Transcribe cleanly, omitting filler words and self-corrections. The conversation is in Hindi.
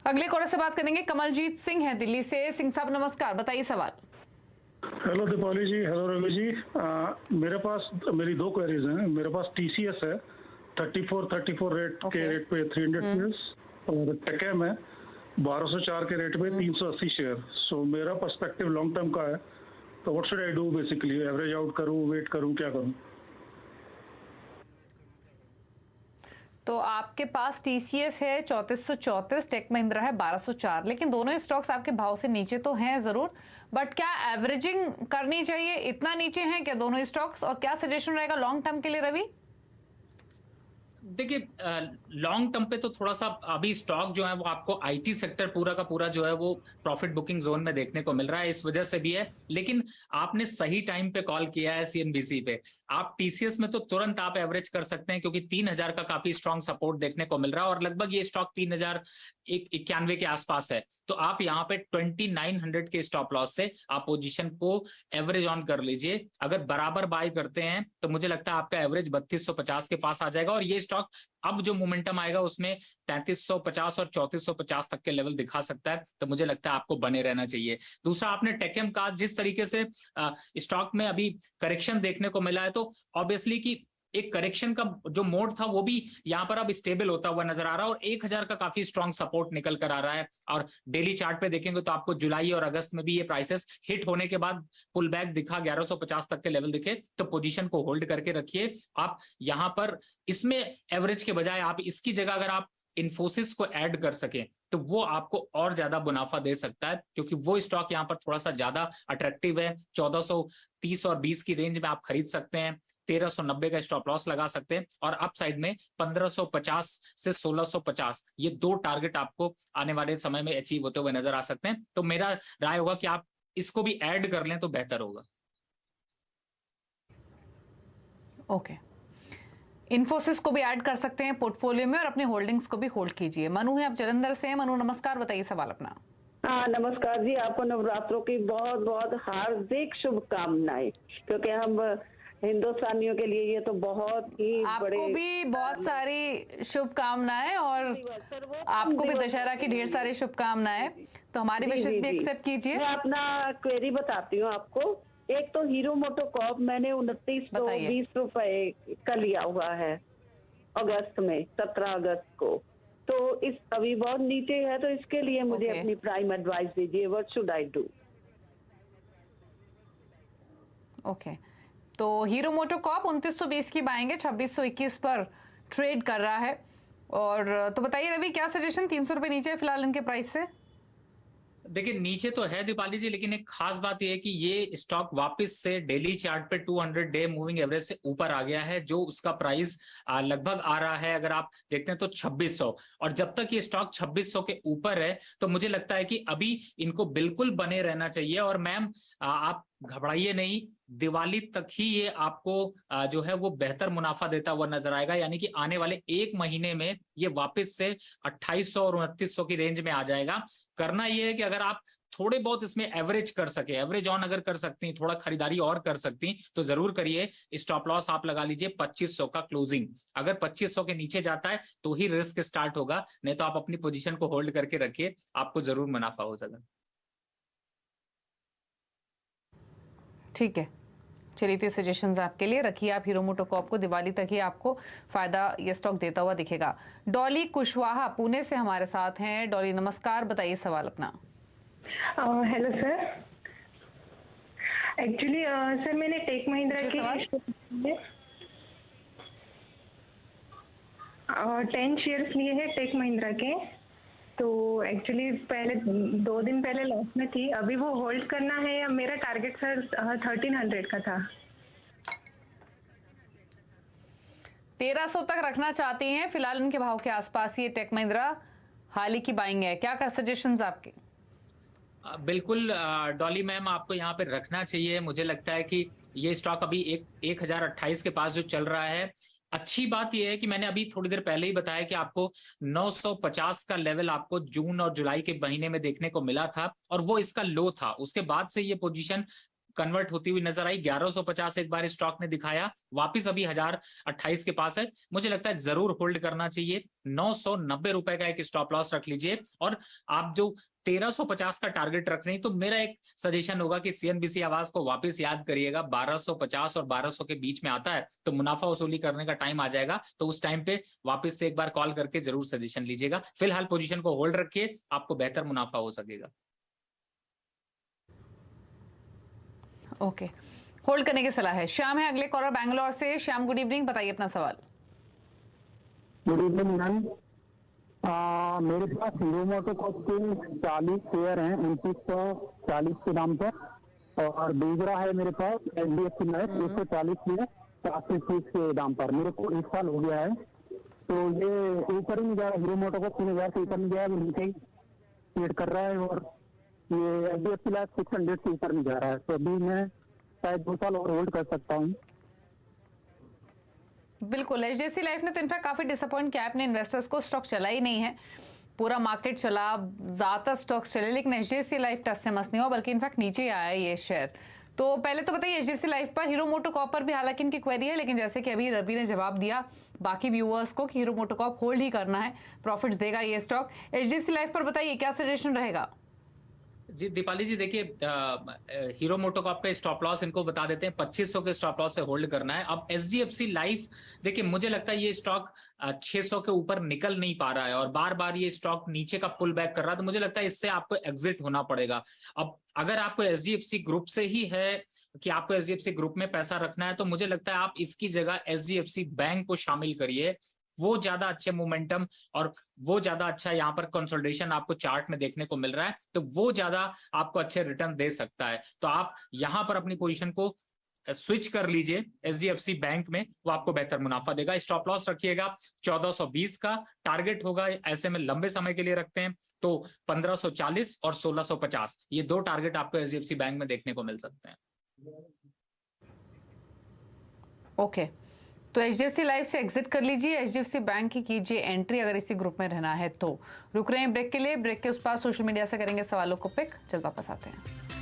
अगले कॉलर से बात करेंगे, कमलजीत सिंह है दिल्ली से। सिंह साहब नमस्कार, बताइए सवाल। हेलो दीपाली जी, हेलो रवि जी। मेरे पास मेरी दो क्वेरीज हैं। मेरे पास टीसीएस है 34 रेट के रेट पे 300 शेयर्स, और टेकेम है 1204 के रेट पे 380 शेयर। सो मेरा पर्सपेक्टिव लॉन्ग टर्म का है, तो what should I do basically? Average out करूं, वेट करूं, क्या करूं? तो आपके पास टीसीएस है 3434, टेक महिंद्रा है 1204, लेकिन दोनों ही स्टॉक्स आपके भाव से नीचे तो हैं जरूर, बट क्या एवरेजिंग करनी चाहिए? इतना नीचे हैं क्या दोनों ही स्टॉक्स, और क्या सजेशन रहेगा लॉन्ग टर्म के लिए रवि? देखिए, लॉन्ग टर्म पे तो थोड़ा सा अभी स्टॉक जो है वो आपको आईटी सेक्टर पूरा का पूरा जो है वो प्रॉफिट बुकिंग जोन में देखने को मिल रहा है, इस वजह से भी है। लेकिन आपने सही टाइम पे कॉल किया है सीएनबीसी पे। आप टीसीएस में तो तुरंत आप एवरेज कर सकते हैं, क्योंकि 3000 का काफी स्ट्रॉन्ग सपोर्ट देखने को मिल रहा है और लगभग ये स्टॉक 3091 के आसपास है। तो आप यहाँ पे 2900 के स्टॉप लॉस से आप पोजीशन को एवरेज ऑन कर लीजिए। अगर बराबर बाय करते हैं तो मुझे लगता है आपका एवरेज 3250 के पास आ जाएगा, और ये स्टॉक अब जो मोमेंटम आएगा उसमें 3350 और 3450 तक के लेवल दिखा सकता है। तो मुझे लगता है आपको बने रहना चाहिए। दूसरा, आपने टेकेम का जिस तरीके से स्टॉक में अभी करेक्शन देखने को मिला है, तो ऑब्वियसली कि एक करेक्शन का जो मोड था वो भी यहाँ पर अब स्टेबल होता हुआ नजर आ रहा है, और 1000 का काफी स्ट्रॉन्ग सपोर्ट निकल कर आ रहा है। और डेली चार्ट पे देखेंगे तो आपको जुलाई और अगस्त में भी ये प्राइसेस हिट होने के बाद पुल बैक दिखा, 1150 तक के लेवल दिखे, तो पोजीशन को होल्ड करके रखिए। आप यहाँ पर इसमें एवरेज के बजाय आप इसकी जगह अगर आप इन्फोसिस को ऐड कर सकें तो वो आपको और ज्यादा मुनाफा दे सकता है, क्योंकि वो स्टॉक यहाँ पर थोड़ा सा ज्यादा अट्रैक्टिव है। 1430 और 20 की रेंज में आप खरीद सकते हैं, 1390 का स्टॉप लॉस लगा सकते हैं, और अप साइड में 1550 से 1650 ये दो टारगेट आपको आने वाले समय में अचीव होते हुए नजर आ सकते हैं। तो मेरा राय होगा कि आप इसको भी ऐड कर लें तो बेहतर होगा। ओके, इन्फोसिस को भी ऐड कर सकते हैं पोर्टफोलियो में, और अपनी होल्डिंग्स को भी होल्ड कीजिए। मनु है आप जलंधर से। मनु नमस्कार, बताइए सवाल अपना। हाँ नमस्कार जी, आपको नवरात्रों की बहुत बहुत हार्दिक शुभकामनाएं, क्योंकि हम हिंदुस्तानियों के लिए ये तो बहुत ही आपको भी बहुत सारी शुभकामनाएं, और आपको भी दशहरा की ढेर सारी शुभकामनाएं। तो हमारी विशेष भी एक्सेप्ट कीजिए। मैं अपना क्वेरी बताती हूँ आपको। एक तो हीरो मोटोकॉर्प मैंने 2920 रुपए का लिया हुआ है अगस्त में, 17 अगस्त को। तो इस अभी बहुत नीचे है, तो इसके लिए मुझे अपनी प्राइम एडवाइस दीजिए, what should I do? Okay, तो हीरो मोटोकॉर्प 2920 की बाएंगे, 2621 पर ट्रेड कर रहा है। और तो बताइए रवि, क्या सजेशन? 300 रुपए नीचे है फिलहाल इनके प्राइस से। देखिए, नीचे तो है दीपाली जी, लेकिन एक खास बात यह है कि ये स्टॉक वापस से डेली चार्ट पे 200 डे मूविंग एवरेज से ऊपर आ गया है, जो उसका प्राइस लगभग आ रहा है, अगर आप देखते हैं तो 2600। और जब तक ये स्टॉक 2600 के ऊपर है तो मुझे लगता है कि अभी इनको बिल्कुल बने रहना चाहिए। और मैम, आप घबराइए नहीं, दिवाली तक ही ये आपको जो है वो बेहतर मुनाफा देता हुआ नजर आएगा। यानी कि आने वाले एक महीने में ये वापस से 2800 और 2900 की रेंज में आ जाएगा। करना ये है कि अगर आप थोड़े बहुत इसमें एवरेज कर सके, एवरेज ऑन अगर कर सकती हैं, थोड़ा खरीदारी और कर सकती हैं तो जरूर करिए। स्टॉप लॉस आप लगा लीजिए 2500 का क्लोजिंग। अगर 2500 के नीचे जाता है तो ही रिस्क स्टार्ट होगा, नहीं तो आप अपनी पोजीशन को होल्ड करके रखिए, आपको जरूर मुनाफा हो सकेगा। ठीक है, चलिए, तो सजेशंस आपके लिए रखिए। आप हीरो मोटोकॉर्प को दिवाली तक ही आपको फायदा ये स्टॉक देता हुआ दिखेगा। डॉली कुशवाहा पुणे से हमारे साथ हैं। डॉली नमस्कार, बताइए सवाल अपना। हेलो सर, एक्चुअली सर मैंने टेक महिंद्रा के 10 शेयर्स लिए हैं टेक महिंद्रा के। तो एक्चुअली पहले 2 दिन पहले लॉस में थी, अभी वो होल्ड करना है या मेरा टारगेट सर 1300 का था। 1300 तक रखना चाहती हैं फिलहाल इनके भाव के आसपास ये टेक महिंद्रा, हाल ही की बाइंग है। क्या कर सजेशंस आपके? बिल्कुल डॉली मैम, आपको यहाँ पे रखना चाहिए। मुझे लगता है कि ये स्टॉक अभी 1028 के पास जो चल रहा है। अच्छी बात यह है कि मैंने अभी थोड़ी देर पहले ही बताया कि आपको 950 का लेवल आपको जून और जुलाई के महीने में देखने को मिला था, और वो इसका लो था। उसके बाद से ये पोजीशन कन्वर्ट होती हुई नजर आई। 1150 एक बार स्टॉक ने दिखाया, वापिस अभी 1028 के पास है। मुझे लगता है जरूर होल्ड करना चाहिए। 990 रुपए का एक स्टॉप लॉस रख लीजिए, और आप जो 1350 का टारगेट रख रहे हैं, तो मेरा एक सजेशन होगा कि सीएनबीसी आवाज को वापस याद करिएगा। 1250 और 1200 के बीच में आता है तो मुनाफा वसूली करने का टाइम आ जाएगा, तो उस टाइम पे वापस से एक बार कॉल करके जरूर सजेशन लीजिएगा। फिलहाल पोजीशन को होल्ड रखिए, आपको बेहतर मुनाफा हो सकेगा। ओके, होल्ड करने की सलाह है। श्याम है अगले कॉलर बैंगलोर से। श्याम, गुड इवनिंग, बताइए अपना सवाल। Good evening ma'am. मेरे पास हीरो मोटोकॉर्प के 40 शेयर हैं 2940 के दाम पर, और दूसरा है मेरे पास HDFC लाइफ 140 में 430 के दाम पर। मेरे को 1 साल हो गया है, तो ये ऊपर ही नहीं जा रहा। हीरो मोटोकॉर्प 3000 से ऊपर नहीं गया, वो नीचे ही ट्रेड कर रहा है, और ये HDFC लाइफ 600 से ऊपर नहीं जा रहा है। तो अभी मैं शायद 2 साल और होल्ड कर सकता हूँ। बिल्कुल, एचडीएफसी लाइफ ने तो इनफैक्ट काफी डिसअपॉइंट किया अपने इन्वेस्टर्स को। स्टॉक चला ही नहीं है, पूरा मार्केट चला, ज्यादा स्टॉक्स चले, लेकिन एचडीएफसी लाइफ टस से मस नहीं हुआ, बल्कि इनफैक्ट नीचे ही आया ये शेयर। तो पहले तो बताइए एचडीएफसी लाइफ पर, हीरो मोटोकॉर्प पर भी हालांकि इनकी क्वेरी है, लेकिन जैसे कि अभी रवि ने जवाब दिया बाकी व्यूअर्स को कि हीरो मोटोकॉर्प होल्ड ही करना है, प्रॉफिट्स देगा ये स्टॉक। एचडीएफसी लाइफ पर बताइए क्या सजेशन रहेगा? जी दीपाली जी, देखिए हीरो मोटोकॉर्प का स्टॉप लॉस इनको बता देते हैं, 2500 के स्टॉप लॉस से होल्ड करना है। अब एचडीएफसी लाइफ, देखिए मुझे लगता है ये स्टॉक 600 के ऊपर निकल नहीं पा रहा है, और बार बार ये स्टॉक नीचे का पुल बैक कर रहा है, तो मुझे लगता है इससे आपको एग्जिट होना पड़ेगा। अब अगर आपको एचडीएफसी ग्रुप से ही है कि आपको एचडीएफसी ग्रुप में पैसा रखना है, तो मुझे लगता है आप इसकी जगह एचडीएफसी बैंक को शामिल करिए। वो ज्यादा अच्छे मोमेंटम और वो ज्यादा अच्छा यहाँ पर कंसोलिडेशन आपको चार्ट में देखने को मिल रहा है, तो वो ज्यादा आपको अच्छे रिटर्न दे सकता है। तो आप यहाँ पर अपनी पोजीशन को स्विच कर लीजिए एचडीएफसी बैंक में, वो आपको बेहतर मुनाफा देगा। स्टॉप लॉस रखिएगा 1420 का, टारगेट होगा ऐसे में लंबे समय के लिए रखते हैं तो 1540 और 1650, ये 2 टारगेट आपको एचडीएफसी बैंक में देखने को मिल सकते हैं। ओके, तो एचडीएफसी लाइफ से एग्जिट कर लीजिए, एचडीएफसी बैंक की कीजिए एंट्री अगर इसी ग्रुप में रहना है तो। रुक रहे हैं ब्रेक के लिए, ब्रेक के उस पास सोशल मीडिया से करेंगे सवालों को पिक, चल वापस आते हैं।